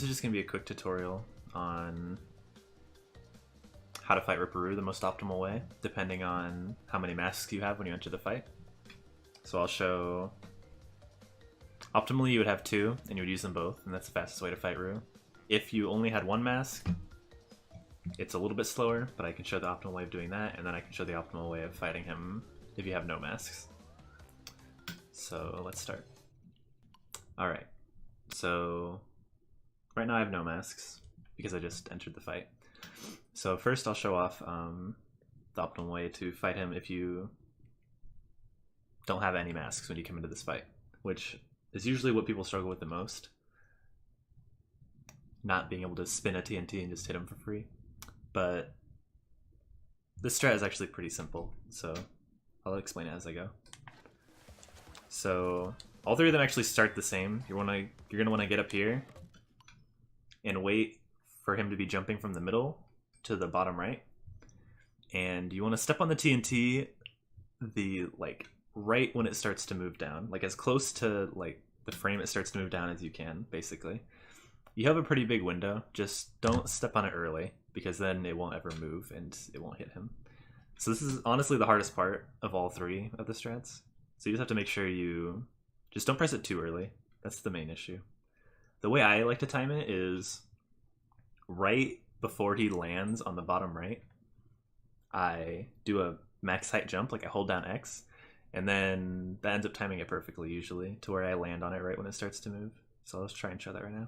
This is just going to be a quick tutorial on how to fight Ripper Roo the most optimal way, depending on how many masks you have when you enter the fight. So I'll show... Optimally you would have 2, and you would use them both, and that's the fastest way to fight Roo. If you only had 1 mask, it's a little bit slower, but I can show the optimal way of doing that, and then I can show the optimal way of fighting him if you have no masks. So let's start. Alright, so right now I have no masks, because I just entered the fight. So first I'll show off the optimal way to fight him if you don't have any masks when you come into this fight, which is usually what people struggle with the most. Not being able to spin a TNT and just hit him for free. But this strat is actually pretty simple, so I'll explain it as I go. So all 3 of them actually start the same. You're gonna want to get up here and wait for him to be jumping from the middle to the bottom right, and you want to step on the TNT right when it starts to move down, like as close to the frame it starts to move down as you can. Basically, you have a pretty big window. Just don't step on it early, because then it won't ever move and it won't hit him. So this is honestly the hardest part of all 3 of the strats. So you just have to make sure you just don't press it too early. That's the main issue. The way I like to time it is right before he lands on the bottom right, I do a max height jump, like I hold down X, and then that ends up timing it perfectly usually to where I land on it right when it starts to move. So let's try and show that right now.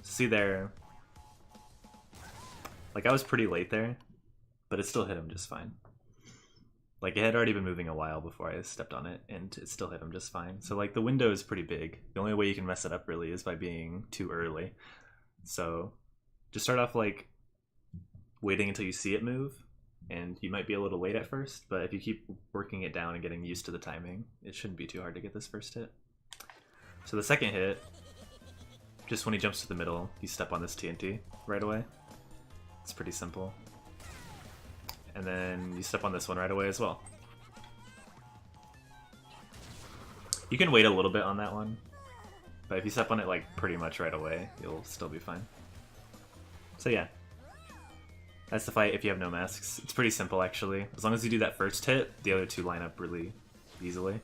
See there, like I was pretty late there, but it still hit him just fine. Like it had already been moving a while before I stepped on it, and it still hit him just fine. So like the window is pretty big. The only way you can mess it up really is by being too early. So just start off like waiting until you see it move, and you might be a little late at first, but if you keep working it down and getting used to the timing, it shouldn't be too hard to get this first hit. So the second hit, just when he jumps to the middle, you step on this TNT right away. It's pretty simple. And then you step on this one right away as well. You can wait a little bit on that one, but if you step on it like pretty much right away, you'll still be fine. So yeah, that's the fight if you have no masks. It's pretty simple actually. As long as you do that first hit, the other 2 line up really easily.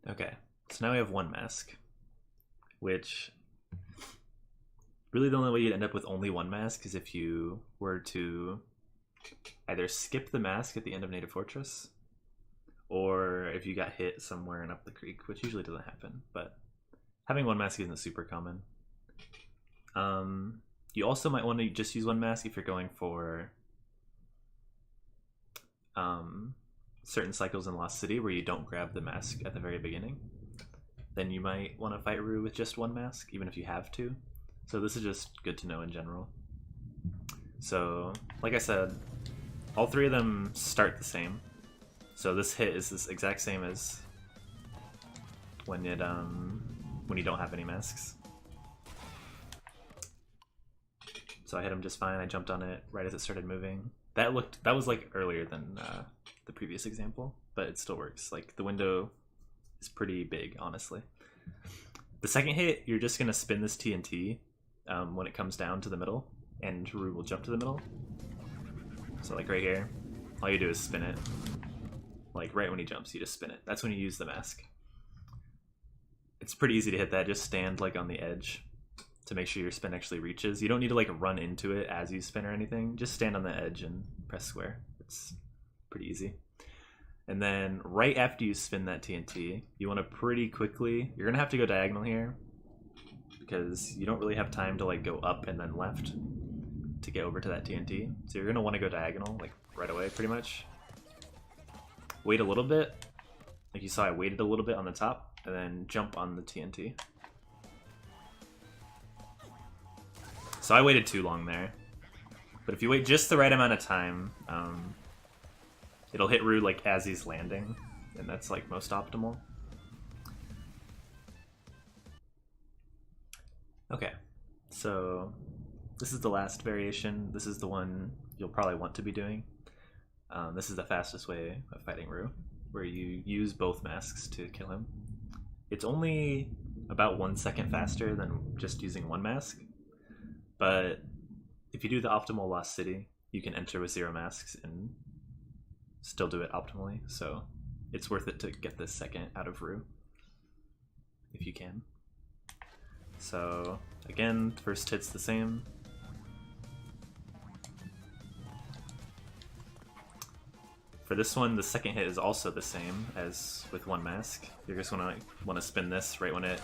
Okay, so now we have 1 mask, which really the only way you'd end up with only 1 mask is if you were to either skip the mask at the end of Native Fortress, or if you got hit somewhere and up the creek, which usually doesn't happen, but having 1 mask isn't super common. You also might want to just use 1 mask if you're going for certain cycles in Lost City where you don't grab the mask at the very beginning. Then you might want to fight Roo with just 1 mask, even if you have to. So this is just good to know in general. So, like I said, all 3 of them start the same. So this hit is this exact same as when you don't have any masks. So I hit him just fine. I jumped on it right as it started moving. That was like earlier than the previous example, but it still works. Like the window is pretty big, honestly. The second hit, you're just gonna spin this TNT when it comes down to the middle, and Roo will jump to the middle. So like right here, all you do is spin it. Like right when he jumps, you just spin it. That's when you use the mask. It's pretty easy to hit that. Just stand like on the edge to make sure your spin actually reaches. You don't need to like run into it as you spin or anything. Just stand on the edge and press square. It's pretty easy. And then right after you spin that TNT, you want to pretty quickly, you're gonna have to go diagonal here because you don't really have time to like go up and then left to get over to that TNT. So you're gonna want to go diagonal like right away pretty much. Wait a little bit. Like you saw, I waited a little bit on the top and then jump on the TNT. So I waited too long there. But if you wait just the right amount of time, it'll hit Roo like as he's landing, and that's like most optimal. Okay, so this is the last variation. This is the one you'll probably want to be doing. This is the fastest way of fighting Roo, where you use both masks to kill him. It's only about 1 second faster than just using one mask, but if you do the optimal Lost City, you can enter with 0 masks and still do it optimally, so it's worth it to get this second out of Roo if you can. So again, first hit's the same. For this one, the second hit is also the same as with one mask. You're just want to spin this right when it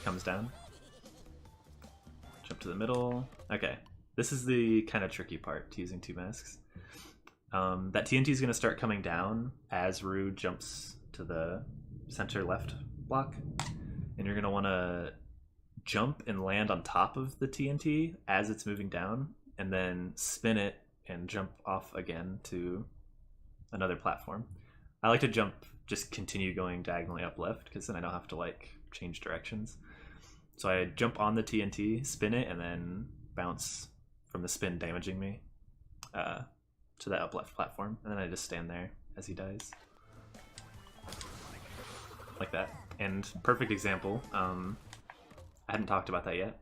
comes down. Jump to the middle. Okay, this is the kind of tricky part to using 2 masks. That TNT is going to start coming down as Roo jumps to the center left block, and you're going to want to jump and land on top of the TNT as it's moving down, and then spin it and jump off again to another platform. I like to jump, just continue going diagonally up left, because then I don't have to like change directions. So I jump on the TNT, spin it, and then bounce from the spin, damaging me to that up left platform, and then I just stand there as he dies. Like that. And perfect example, I hadn't talked about that yet,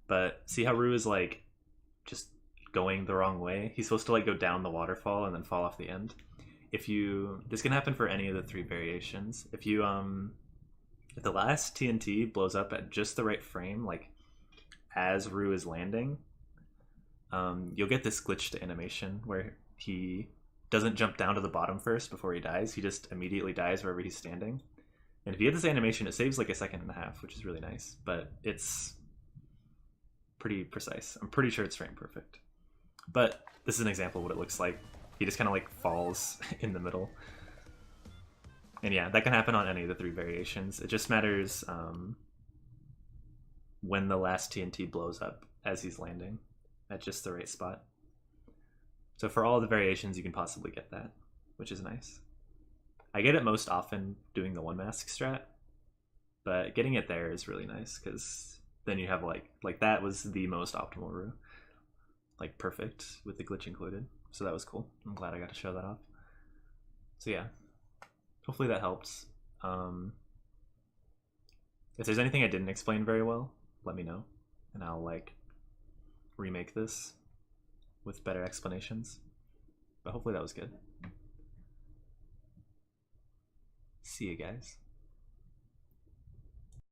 but see how Roo is like just going the wrong way? He's supposed to like go down the waterfall and then fall off the end. This can happen for any of the 3 variations. If the last TNT blows up at just the right frame, like as Roo is landing, you'll get this glitched animation where he doesn't jump down to the bottom first before he dies. He just immediately dies wherever he's standing. And if you get this animation, it saves like 1.5 seconds, which is really nice, but it's pretty precise. I'm pretty sure it's frame perfect. But this is an example of what it looks like. He just kind of like falls in the middle. And yeah, that can happen on any of the 3 variations. It just matters when the last TNT blows up as he's landing at just the right spot. So for all the variations, you can possibly get that, which is nice. I get it most often doing the 1 mask strat, but getting it there is really nice, because then you have like that was the most optimal Roo. Like perfect with the glitch included. So that was cool. I'm glad I got to show that off. So yeah, hopefully that helps. If there's anything I didn't explain very well, let me know, and I'll like remake this with better explanations. But hopefully that was good. See you guys.